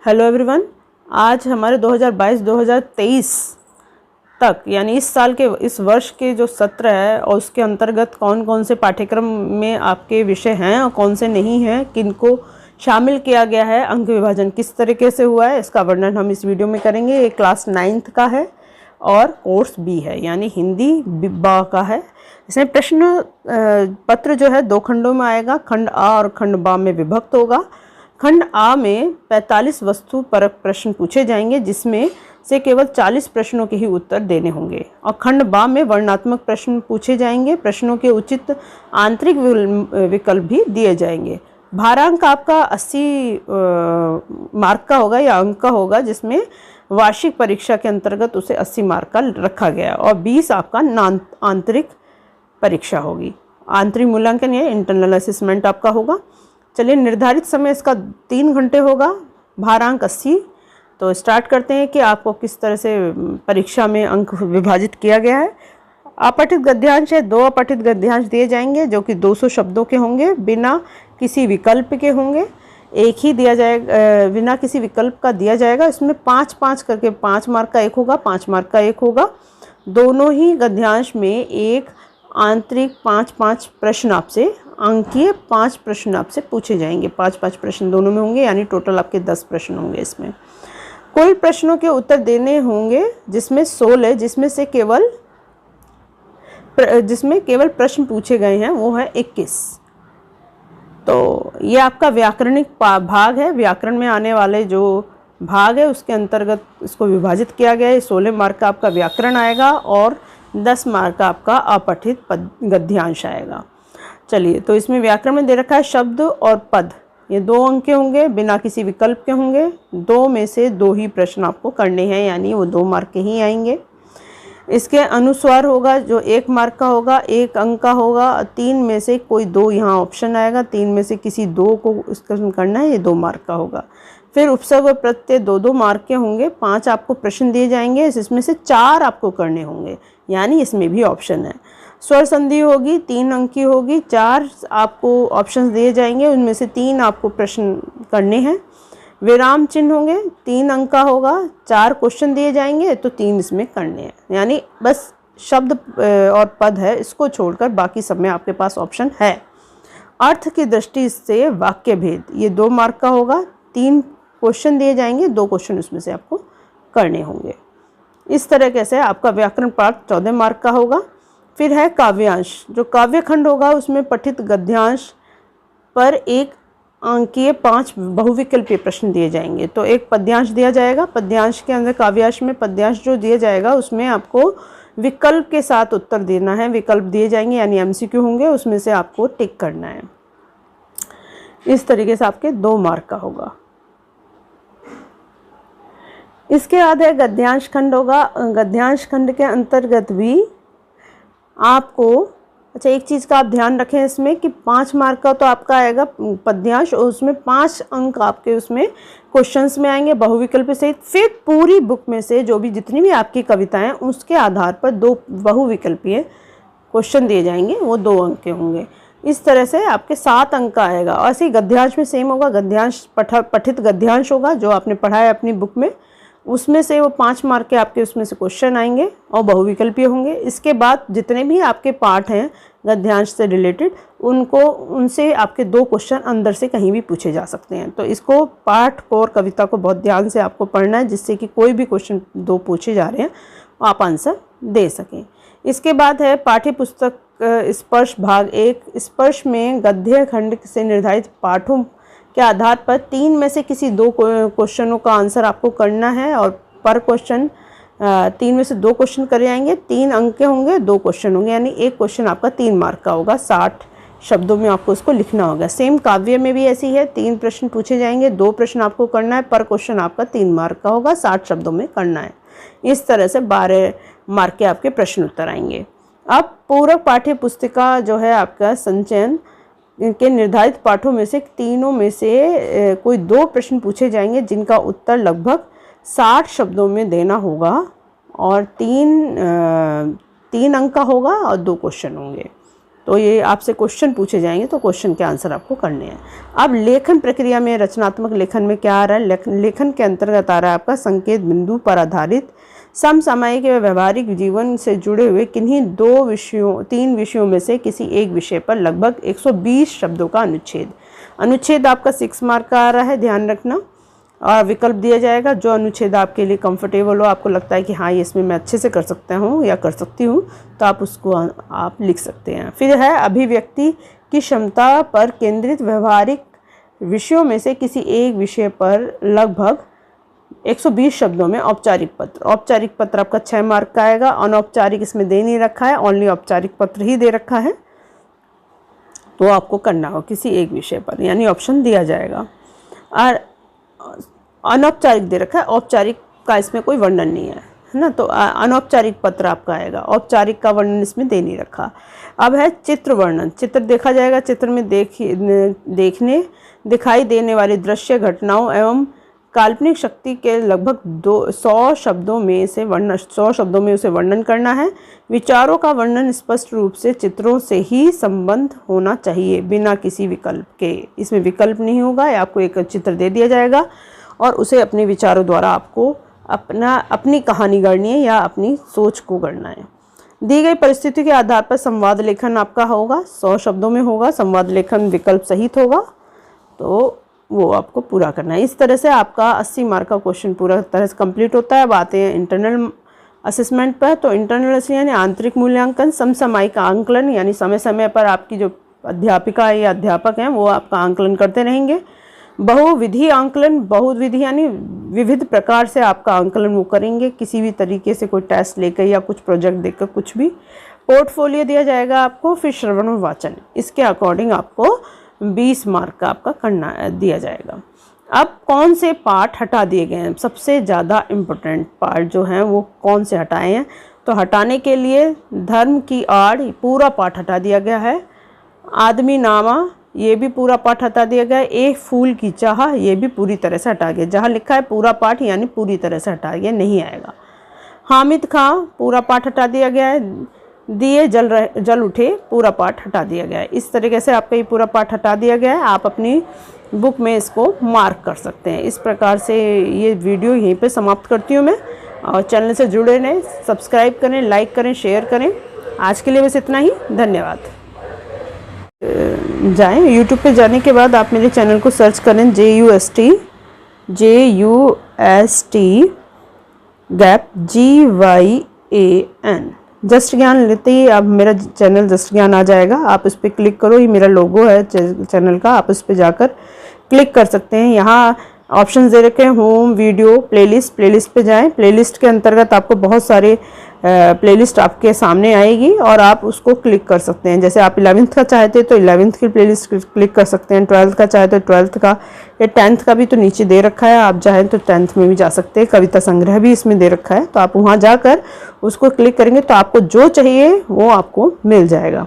Hello everyone. आज हमारे 2022-2023 तक यानी इस साल के इस वर्ष के जो सत्र है और उसके अंतर्गत कौन कौन से पाठ्यक्रम में आपके विषय हैं और कौन से नहीं हैं, किनको शामिल किया गया है, अंक विभाजन किस तरीके से हुआ है, इसका वर्णन हम इस वीडियो में करेंगे। ये क्लास 9th का है और कोर्स बी है यानी हिंदी बा का है। इसमें प्रश्न पत्र जो है 2 खंडों में आएगा। खंड आ और खंड बा में विभक्त होगा। खंड आ में 45 वस्तु परक प्रश्न पूछे जाएंगे, जिसमें से केवल 40 प्रश्नों के ही उत्तर देने होंगे। और खंड बा में वर्णनात्मक प्रश्न पूछे जाएंगे। प्रश्नों के उचित आंतरिक विकल्प भी दिए जाएंगे। भारांक आपका 80 मार्क का होगा या अंक का होगा, जिसमें वार्षिक परीक्षा के अंतर्गत उसे 80 मार्क का रखा गया और 20 आपका आंतरिक परीक्षा होगी। आंतरिक मूल्यांकन या इंटरनल असेसमेंट आपका होगा। चलिए, निर्धारित समय इसका 3 घंटे होगा। भारांक 80। तो स्टार्ट करते हैं कि आपको किस तरह से परीक्षा में अंक विभाजित किया गया है। अपठित गद्यांश है, 2 अपठित गद्यांश दिए जाएंगे जो कि 200 शब्दों के होंगे, बिना किसी विकल्प के होंगे। एक ही दिया जाएगा, बिना किसी विकल्प का दिया जाएगा। इसमें 5-5 करके 5 मार्क का एक होगा, 5 मार्क का एक होगा। दोनों ही गद्यांश में एक आंतरिक 5-5 प्रश्न आपसे, अंकीय 5 प्रश्न आपसे पूछे जाएंगे। 5-5 प्रश्न दोनों में होंगे यानी टोटल आपके 10 प्रश्न होंगे। इसमें कुल प्रश्नों के उत्तर देने होंगे जिसमें 16, जिसमें केवल प्रश्न पूछे गए हैं वो है 21। तो ये आपका व्याकरणिक भाग है। व्याकरण में आने वाले जो भाग है उसके अंतर्गत इसको विभाजित किया गया है। 16 मार्क का आपका व्याकरण आएगा और 10 मार्क का आपका अपठित गद्यांश आएगा। चलिए, तो इसमें व्याकरण में दे रखा है शब्द और पद, ये 2 अंक के होंगे, बिना किसी विकल्प के होंगे। 2 में से 2 ही प्रश्न आपको करने हैं यानी वो 2 मार्क के ही आएंगे। इसके अनुस्वार होगा जो 1 मार्क का होगा, 1 अंक का होगा। 3 में से कोई 2 यहाँ ऑप्शन आएगा, 3 में से किसी 2 को इसका करना है, ये 2 मार्क का होगा। फिर उपसर्ग और प्रत्यय 2-2 मार्क के होंगे। 5 आपको प्रश्न दिए जाएंगे, इसमें से 4 आपको करने होंगे यानी इसमें भी ऑप्शन है। स्वर संधि होगी, 3 अंक की होगी। 4 आपको ऑप्शंस दिए जाएंगे, उनमें से 3 आपको प्रश्न करने हैं। विराम चिन्ह होंगे, 3 अंक का होगा। 4 क्वेश्चन दिए जाएंगे तो 3 इसमें करने हैं यानी बस शब्द और पद है, इसको छोड़कर बाकी सब में आपके पास ऑप्शन है। अर्थ की दृष्टि से वाक्य भेद, ये 2 मार्क का होगा। 3 क्वेश्चन दिए जाएंगे, 2 क्वेश्चन उसमें से आपको करने होंगे। इस तरीके से आपका व्याकरण पाठ 14 मार्क का होगा। फिर है काव्यांश, जो काव्य खंड होगा उसमें पठित गद्यांश पर 1 अंकीय 5 बहुविकल्पीय प्रश्न दिए जाएंगे। तो एक पद्यांश दिया जाएगा, पद्यांश के अंदर काव्यांश में पद्यांश जो दिया जाएगा उसमें आपको विकल्प के साथ उत्तर देना है। विकल्प दिए जाएंगे यानी MCQ होंगे, उसमें से आपको टिक करना है। इस तरीके से आपके 2 मार्क का होगा। इसके बाद है गद्यांश खंड होगा। गद्यांश खंड के अंतर्गत भी आपको एक चीज़ का आप ध्यान रखें इसमें कि 5 मार्क का तो आपका आएगा पद्यांश और उसमें 5 अंक आपके उसमें क्वेश्चंस में आएंगे बहुविकल्प सहित। फिर पूरी बुक में से जो भी जितनी भी आपकी कविताएं उसके आधार पर 2 बहुविकल्पीय क्वेश्चन दिए जाएंगे, वो 2 अंक के होंगे। इस तरह से आपके 7 अंक का आएगा। और ऐसे ही गद्यांश में सेम होगा। गद्यांश पठित गद्यांश होगा जो आपने पढ़ा है अपनी बुक में, उसमें से वो 5 मार्क के आपके उसमें से क्वेश्चन आएंगे और बहुविकल्पीय होंगे। इसके बाद जितने भी आपके पाठ हैं गद्यांश से रिलेटेड उनसे आपके 2 क्वेश्चन अंदर से कहीं भी पूछे जा सकते हैं। तो इसको पाठ को और कविता को बहुत ध्यान से आपको पढ़ना है, जिससे कि कोई भी क्वेश्चन 2 पूछे जा रहे हैं आप आंसर दे सकें। इसके बाद है पाठ्य पुस्तक स्पर्श भाग 1। स्पर्श में गद्य खंड से निर्धारित पाठों के आधार पर 3 में से किसी 2 क्वेश्चनों का आंसर आपको करना है और पर क्वेश्चन 3 में से 2 क्वेश्चन करे जाएंगे। 3 अंक के होंगे, 2 क्वेश्चन होंगे यानी एक क्वेश्चन आपका 3 मार्क का होगा। 60 शब्दों में आपको उसको लिखना होगा। सेम काव्य में भी ऐसी है, 3 प्रश्न पूछे जाएंगे, 2 प्रश्न आपको करना है, पर क्वेश्चन आपका 3 मार्क का होगा, 60 शब्दों में करना है। इस तरह से 12 मार्क के आपके प्रश्न उत्तर आएंगे। अब पूरक पाठ्य पुस्तिका जो है आपका संचयन के निर्धारित पाठों में से तीनों में से कोई 2 प्रश्न पूछे जाएंगे जिनका उत्तर लगभग 60 शब्दों में देना होगा और 3 अंक का होगा और 2 क्वेश्चन होंगे। तो ये आपसे क्वेश्चन पूछे जाएंगे, तो क्वेश्चन के आंसर आपको करने हैं। अब लेखन प्रक्रिया में रचनात्मक लेखन में क्या आ रहा है, लेखन के अंतर्गत आ रहा है आपका संकेत बिंदु पर आधारित समसामयिक व व्यवहारिक जीवन से जुड़े हुए किन्हीं 3 विषयों में से किसी एक विषय पर लगभग 120 शब्दों का अनुच्छेद। अनुच्छेद आपका 6 मार्क का आ रहा है, ध्यान रखना। और विकल्प दिया जाएगा, जो अनुच्छेद आपके लिए कंफर्टेबल हो, आपको लगता है कि हाँ इसमें मैं अच्छे से कर सकता हूँ या कर सकती हूँ, तो आप उसको आप लिख सकते हैं। फिर है अभिव्यक्ति की क्षमता पर केंद्रित व्यवहारिक विषयों में से किसी एक विषय पर लगभग 120 शब्दों में औपचारिक पत्र। औपचारिक पत्र आपका 6 मार्क का आएगा, अनौपचारिक इसमें दे नहीं रखा है, ओनली औपचारिक पत्र ही दे रखा है, तो आपको करना हो किसी एक विषय पर, यानी ऑप्शन दिया जाएगा। और अनौपचारिक दे रखा है, औपचारिक का इसमें कोई वर्णन नहीं है ना, तो अनौपचारिक पत्र आपका आएगा, औपचारिक का वर्णन इसमें दे नहीं रखा। अब है चित्र वर्णन। चित्र देखा जाएगा, चित्र में दिखाई देने वाली दृश्य घटनाओं एवं काल्पनिक शक्ति के लगभग 100 शब्दों में उसे वर्णन करना है। विचारों का वर्णन स्पष्ट रूप से चित्रों से ही संबंध होना चाहिए, बिना किसी विकल्प के। इसमें विकल्प नहीं होगा, आपको एक चित्र दे दिया जाएगा और उसे अपने विचारों द्वारा आपको अपनी कहानी गढ़नी है या अपनी सोच को गढ़ना है। दी गई परिस्थिति के आधार पर संवाद लेखन आपका होगा, 100 शब्दों में होगा, संवाद लेखन विकल्प सहित होगा, तो वो आपको पूरा करना है। इस तरह से आपका 80 मार्क का क्वेश्चन पूरा तरह से कंप्लीट होता है। अब आते हैं इंटरनल असेसमेंट पर। तो इंटरनल यानी आंतरिक मूल्यांकन, समसामयिक आंकलन, यानी समय समय पर आपकी जो अध्यापिका या अध्यापक हैं वो आपका आंकलन करते रहेंगे। बहुविधि आंकलन, बहुविधि यानी विविध प्रकार से आपका आंकलन वो करेंगे, किसी भी तरीके से कोई टेस्ट लेकर या कुछ प्रोजेक्ट देकर कुछ भी। पोर्टफोलियो दिया जाएगा आपको, फिर श्रवण और वाचन, इसके अकॉर्डिंग आपको 20 मार्क का आपका करना दिया जाएगा। अब कौन से पार्ट हटा दिए गए हैं, सबसे ज़्यादा इम्पोर्टेंट पार्ट जो हैं वो कौन से हटाए हैं, तो हटाने के लिए धर्म की आड़ पूरा पार्ट हटा दिया गया है। आदमी नामा ये भी पूरा पार्ट हटा दिया गया है। एक फूल की चाह ये भी पूरी तरह से हटा गया, जहाँ लिखा है पूरा पार्ट यानी पूरी तरह से हटा गया, नहीं आएगा। हामिद खां पूरा पार्ट हटा दिया गया है। दिए जल उठे पूरा पार्ट हटा दिया गया है। इस तरीके से आपका ये पूरा पार्ट हटा दिया गया है, आप अपनी बुक में इसको मार्क कर सकते हैं। इस प्रकार से ये वीडियो यहीं पे समाप्त करती हूँ मैं, और चैनल से जुड़े रहें, सब्सक्राइब करें, लाइक करें, शेयर करें। आज के लिए बस इतना ही, धन्यवाद। यूट्यूब पे जाने के बाद आप मेरे चैनल को सर्च करें JUST गैप GYAN, जस्ट ज्ञान लेते ही आप मेरा चैनल जस्ट ज्ञान आ जाएगा। आप उस पर क्लिक करो, ये मेरा लोगो है चैनल का, आप उस पर जाकर क्लिक कर सकते हैं। यहाँ ऑप्शन दे रखे हैं, होम, वीडियो, प्लेलिस्ट पे जाएं। प्लेलिस्ट के अंतर्गत आपको बहुत सारे प्लेलिस्ट आपके सामने आएगी और आप उसको क्लिक कर सकते हैं। जैसे आप 11th का चाहते हैं तो 11th की प्लेलिस्ट क्लिक कर सकते हैं, 12th का चाहते तो 12th का, या 10th का भी तो नीचे दे रखा है, आप चाहें तो 10th में भी जा सकते हैं। कविता संग्रह भी इसमें दे रखा है, तो आप वहाँ जाकर उसको क्लिक करेंगे तो आपको जो चाहिए वो आपको मिल जाएगा।